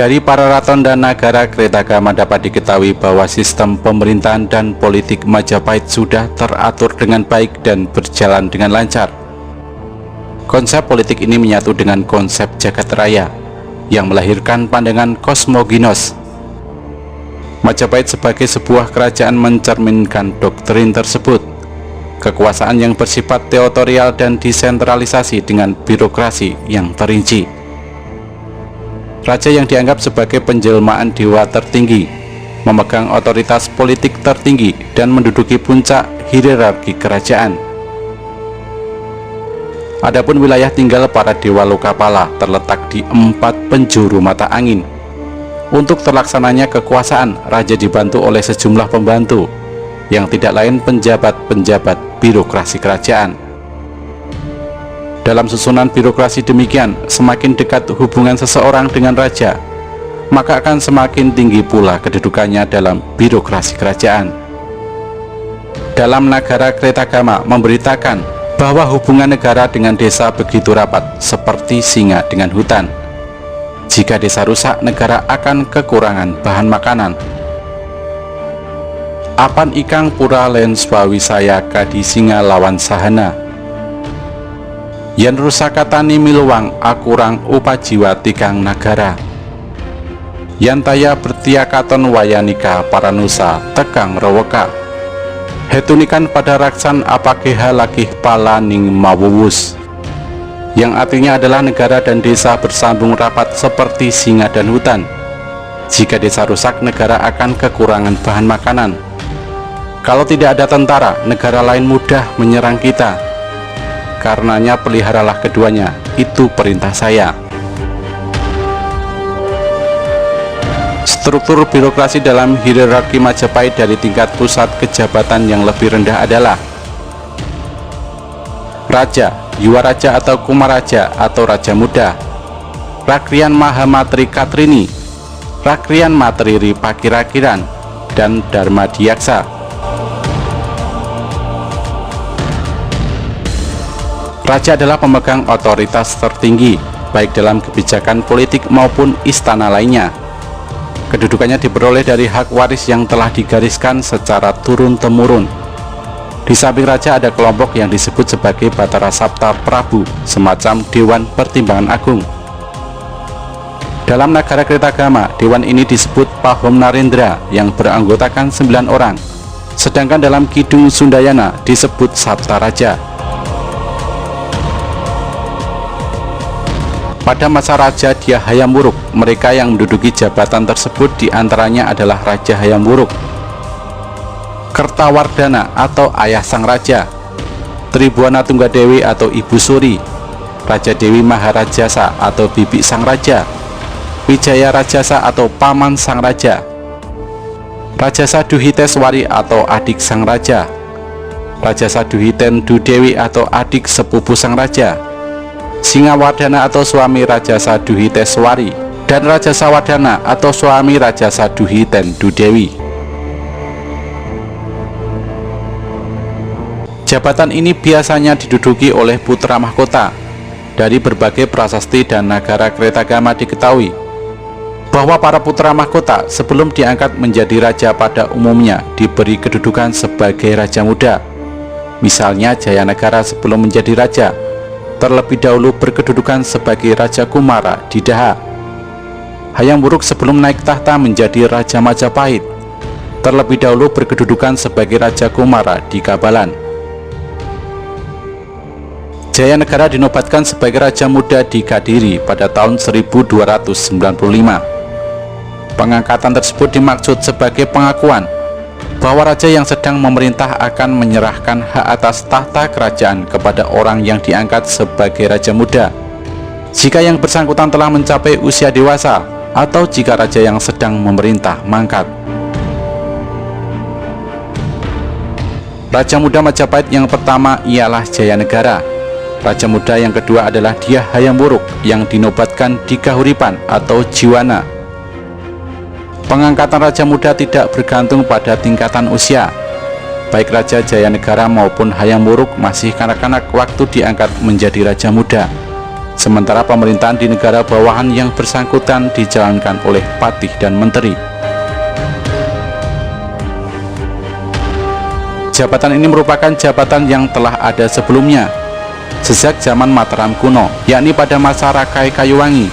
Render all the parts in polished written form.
Dari para raton dan nagara Kretagama dapat diketahui bahwa sistem pemerintahan dan politik Majapahit sudah teratur dengan baik dan berjalan dengan lancar. Konsep politik ini menyatu dengan konsep jagat raya yang melahirkan pandangan kosmoginos. Majapahit sebagai sebuah kerajaan mencerminkan doktrin tersebut. Kekuasaan yang bersifat teritorial dan desentralisasi dengan birokrasi yang terinci. Raja yang dianggap sebagai penjelmaan dewa tertinggi, memegang otoritas politik tertinggi dan menduduki puncak hierarki kerajaan. Adapun wilayah tinggal para dewa Lokapala terletak di 4 penjuru mata angin. Untuk terlaksananya kekuasaan, raja dibantu oleh sejumlah pembantu yang tidak lain penjabat-penjabat birokrasi kerajaan. Dalam susunan birokrasi demikian, semakin dekat hubungan seseorang dengan raja, maka akan semakin tinggi pula kedudukannya dalam birokrasi kerajaan. Dalam Nagara Kretagama memberitakan bahwa hubungan negara dengan desa begitu rapat, seperti singa dengan hutan. Jika desa rusak, negara akan kekurangan bahan makanan. Apan ikang pura len swawisaya kadi singa lawan sahana. Yen rusakatani miluwang akurang upajiwa tikang nagara. Yantaya bertiakaton wayanika paranusa tekang reweka. Hetunikan pada raksan apakeha lakih pala ning mawuwus. Yang artinya adalah negara dan desa bersambung rapat seperti singa dan hutan. Jika desa rusak, negara akan kekurangan bahan makanan. Kalau tidak ada tentara, negara lain mudah menyerang kita. Karenanya peliharalah keduanya, itu perintah saya. Struktur birokrasi dalam hierarki Majapahit dari tingkat pusat ke jabatan yang lebih rendah adalah Raja, Yuwaraja atau Kumaraja atau Raja Muda, Rakrian Mahamatri Katrini, Rakrian Matriri Pakirakiran, dan Darmadiyaksa. Raja adalah pemegang otoritas tertinggi, baik dalam kebijakan politik maupun istana lainnya. Kedudukannya diperoleh dari hak waris yang telah digariskan secara turun-temurun. Di samping raja ada kelompok yang disebut sebagai Batara Sapta Prabu, semacam Dewan Pertimbangan Agung. Dalam Nagara Kretagama, dewan ini disebut Pahom Narendra yang beranggotakan 9 orang, sedangkan dalam Kidung Sundayana disebut Sapta Raja. Pada masa Raja Dyah Hayam Wuruk, mereka yang menduduki jabatan tersebut diantaranya adalah Raja Hayam Wuruk, Kertawardhana atau ayah sang raja, Tribhuwana Tunggadewi atau ibu suri, Raja Dewi Maharajasa atau bibi sang raja, Wijaya Rajasa atau paman sang raja, Rajasa Duhiteswari atau adik sang raja, Rajasa Duhiten Dudewi atau adik sepupu sang raja, Singawardhana atau suami Rajasa Duhiteswari, dan Rajasa Wardhana atau suami Rajasa Duhiten Dudewi. Jabatan ini biasanya diduduki oleh putra mahkota. Dari berbagai prasasti dan Nagara Kretagama diketahui bahwa para putra mahkota sebelum diangkat menjadi raja pada umumnya diberi kedudukan sebagai raja muda. Misalnya Jayanagara sebelum menjadi raja terlebih dahulu berkedudukan sebagai Raja Kumara di Daha. Hayam Wuruk sebelum naik tahta menjadi Raja Majapahit terlebih dahulu berkedudukan sebagai Raja Kumara di Kabalan. Jayanagara dinobatkan sebagai Raja Muda di Kadiri pada tahun 1295. Pengangkatan tersebut dimaksud sebagai pengakuan bahwa raja yang sedang memerintah akan menyerahkan hak atas tahta kerajaan kepada orang yang diangkat sebagai raja muda jika yang bersangkutan telah mencapai usia dewasa atau jika raja yang sedang memerintah mangkat. Raja muda Majapahit yang pertama ialah Jayanegara. Raja muda yang kedua adalah Dyah Hayam Wuruk yang dinobatkan di Kahuripan atau Jiwana. Pengangkatan raja muda tidak bergantung pada tingkatan usia. Baik Raja Jayanegara maupun Hayam Wuruk masih kanak-kanak waktu diangkat menjadi raja muda. sementara pemerintahan di negara bawahan yang bersangkutan dijalankan oleh patih dan menteri. Jabatan ini merupakan jabatan yang telah ada sebelumnya, sejak zaman Mataram kuno, yakni pada masa Rakai Kayuwangi.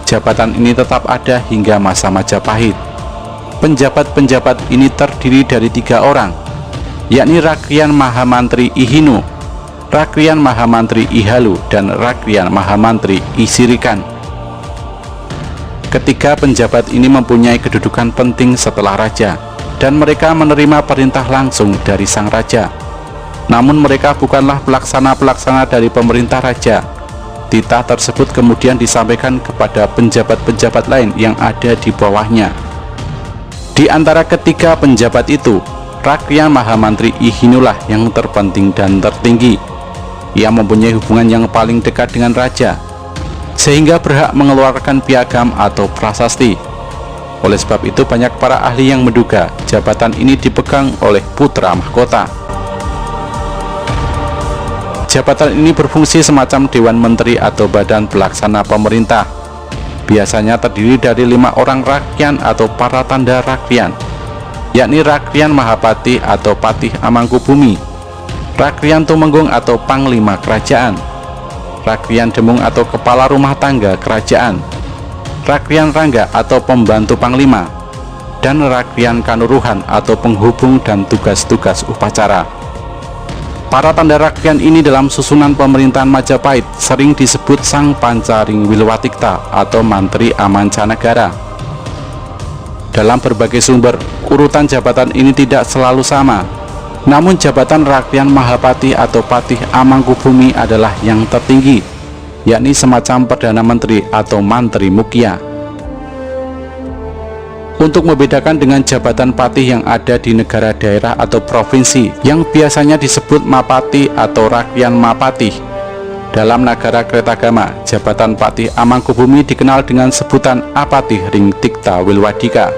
Jabatan ini tetap ada hingga masa Majapahit. Penjabat-penjabat ini terdiri dari 3 orang, yakni Rakrian Mahamantri Ihinu, Rakrian Mahamantri Ihalu, dan Rakrian Mahamantri Isirikan. Ketiga penjabat ini mempunyai kedudukan penting setelah raja, dan mereka menerima perintah langsung dari sang raja. Namun mereka bukanlah pelaksana-pelaksana dari pemerintah raja. Titah tersebut kemudian disampaikan kepada penjabat-penjabat lain yang ada di bawahnya. Di antara ketiga penjabat itu, Rakrian Mahamantri Ihinulah yang terpenting dan tertinggi. Ia mempunyai hubungan yang paling dekat dengan raja, sehingga berhak mengeluarkan piagam atau prasasti. Oleh sebab itu banyak para ahli yang menduga jabatan ini dipegang oleh putra mahkota. Jabatan ini berfungsi semacam Dewan Menteri atau badan pelaksana pemerintah. Biasanya terdiri dari 5 orang Rakrian atau para tanda Rakrian, yakni Rakrian Mahapati atau Patih Amangkubumi, Rakrian Tumenggung atau Panglima Kerajaan, Rakrian Demung atau Kepala Rumah Tangga Kerajaan, Rakrian Rangga atau Pembantu Panglima, dan Rakrian Kanuruhan atau Penghubung dan tugas-tugas upacara. Para tanda Rakrian ini dalam susunan pemerintahan Majapahit sering disebut Sang Pancaring Wilwatikta atau Mantri Amancanegara. Dalam berbagai sumber, urutan jabatan ini tidak selalu sama. Namun jabatan Rakrian Mahapati atau Patih Amangkubumi adalah yang tertinggi, yakni semacam Perdana Menteri atau Mantri Mukhya. Untuk membedakan dengan jabatan patih yang ada di negara daerah atau provinsi yang biasanya disebut Mapati atau Rakrian Mapatih, dalam Nagara Kretagama, jabatan Patih Amangkubumi dikenal dengan sebutan Apatih Ring Tikta Wilwadika.